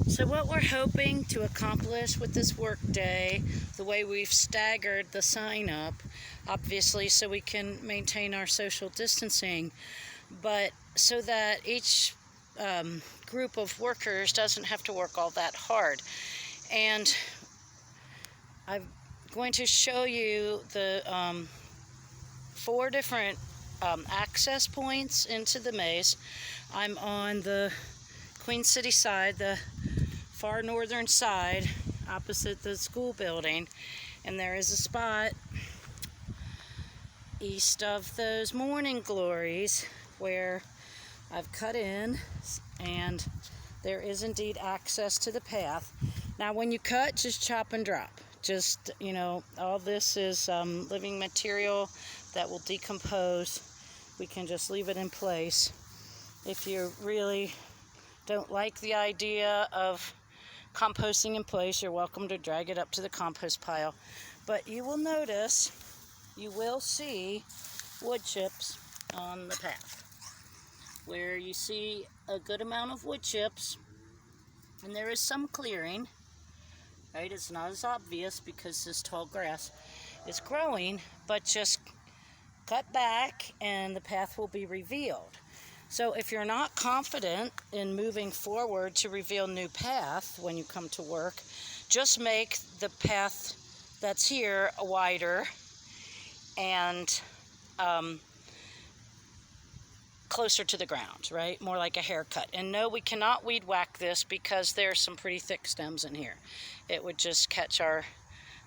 So what we're hoping to accomplish with this work day, the way we've staggered the sign up, obviously so we can maintain our social distancing, but so that each group of workers doesn't have to work all that hard. And I'm going to show you the 4 different access points into the maze. I'm on the Queen City side, the far northern side, opposite the school building, and there is a spot east of those morning glories where I've cut in, and there is indeed access to the path. Now when you cut, just chop and drop. Just, all this is living material that will decompose. We can just leave it in place. If you really don't like the idea of composting in place, you're welcome to drag it up to the compost pile. But you will notice, you will see wood chips on the path. Where you see a good amount of wood chips, and there is some clearing, right? It's not as obvious because this tall grass is growing, but just cut back and the path will be revealed. So if you're not confident in moving forward to reveal new path when you come to work, just make the path that's here wider and closer to the ground, right? More like a haircut. And no, we cannot weed whack this because there's some pretty thick stems in here. It would just catch our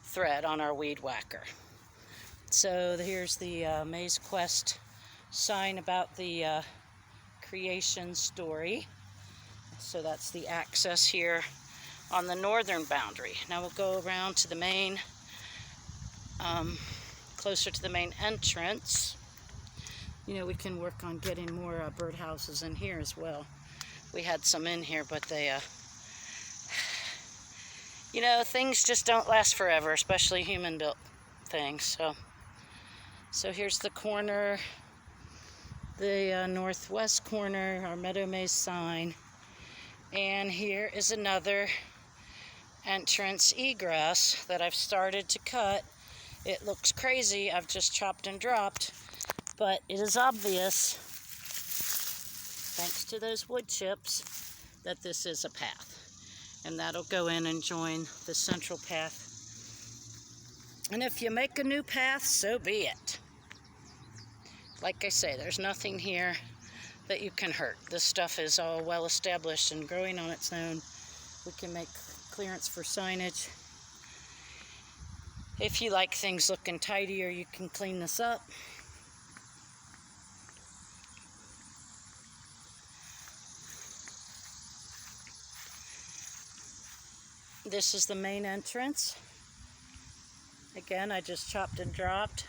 thread on our weed whacker. So here's the Maze Quest sign about the creation story. So that's the access here on the northern boundary. Now we'll go around to the main, closer to the main entrance. We can work on getting more birdhouses in here as well. We had some in here, but they, things just don't last forever, especially human-built things. So here's the corner, the northwest corner, our Meadow Maze sign. And here is another entrance egress that I've started to cut. It looks crazy, I've just chopped and dropped, but it is obvious, thanks to those wood chips, that this is a path. And that'll go in and join the central path. And if you make a new path, so be it. Like I say, there's nothing here that you can hurt. This stuff is all well established and growing on its own. We can make clearance for signage. If you like things looking tidier, you can clean this up. This is the main entrance. Again, I just chopped and dropped.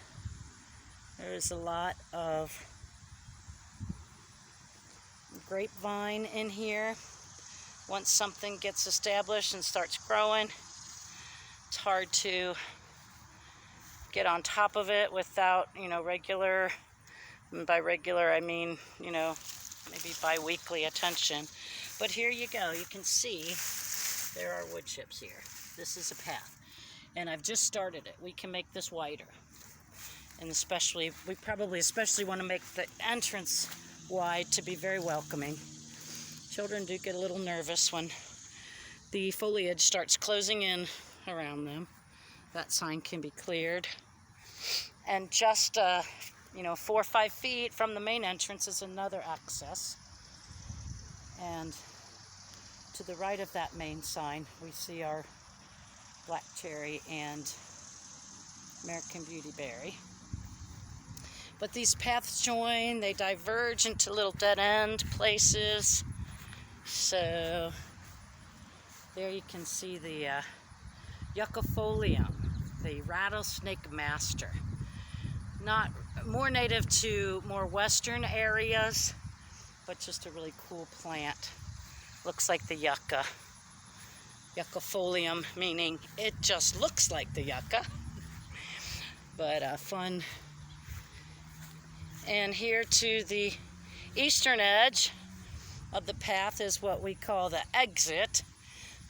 There is a lot of grapevine in here. Once something gets established and starts growing, it's hard to get on top of it without, regular, and by regular I mean, maybe bi-weekly attention. But here you go, you can see there are wood chips here. This is a path, and I've just started it. We can make this wider. And we probably especially want to make the entrance wide to be very welcoming. Children do get a little nervous when the foliage starts closing in around them. That sign can be cleared. And just, 4 or 5 feet from the main entrance is another access. And to the right of that main sign, we see our black cherry and American Beauty Berry. But these paths join, they diverge into little dead-end places. So there you can see the Yuccafolium, the rattlesnake master. Not more native to more western areas, but just a really cool plant. Looks like the yucca. Yuccafolium, meaning it just looks like the yucca. But fun. And here to the eastern edge of the path is what we call the exit.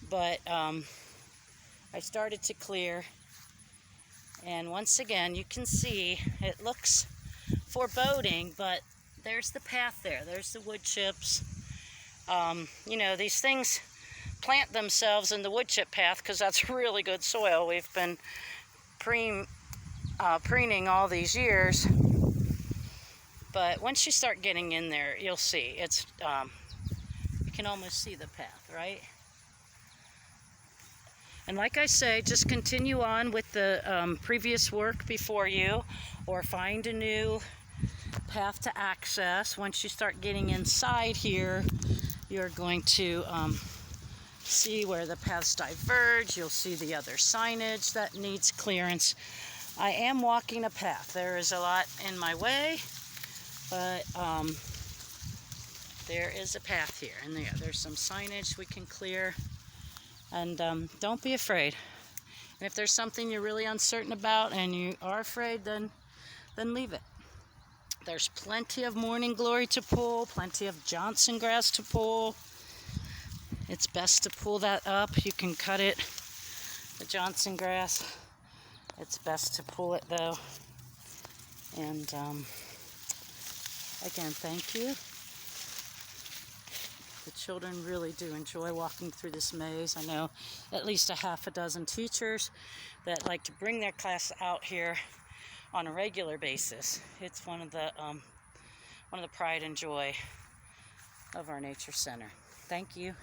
but I started to clear, and once again you can see it looks foreboding, but there's the path there. There's the wood chips. You know, these things plant themselves in the wood chip path because that's really good soil. We've been preening all these years, but once you start getting in there, you'll see it's you can almost see the path, right? And like I say, just continue on with the previous work before you, or find a new path to access. Once you start getting inside here, you're going to see where the paths diverge. You'll see the other signage that needs clearance. I am walking a path. There is a lot in my way, but there is a path here, and there's some signage we can clear. And don't be afraid. And if there's something you're really uncertain about and you are afraid, then leave it. There's plenty of morning glory to pull, plenty of Johnson grass to pull. It's best to pull that up. You can cut it, the Johnson grass. It's best to pull it though. And again, thank you. The children really do enjoy walking through this maze. I know at least a half a dozen teachers that like to bring their class out here on a regular basis. It's one of the pride and joy of our nature center. Thank you.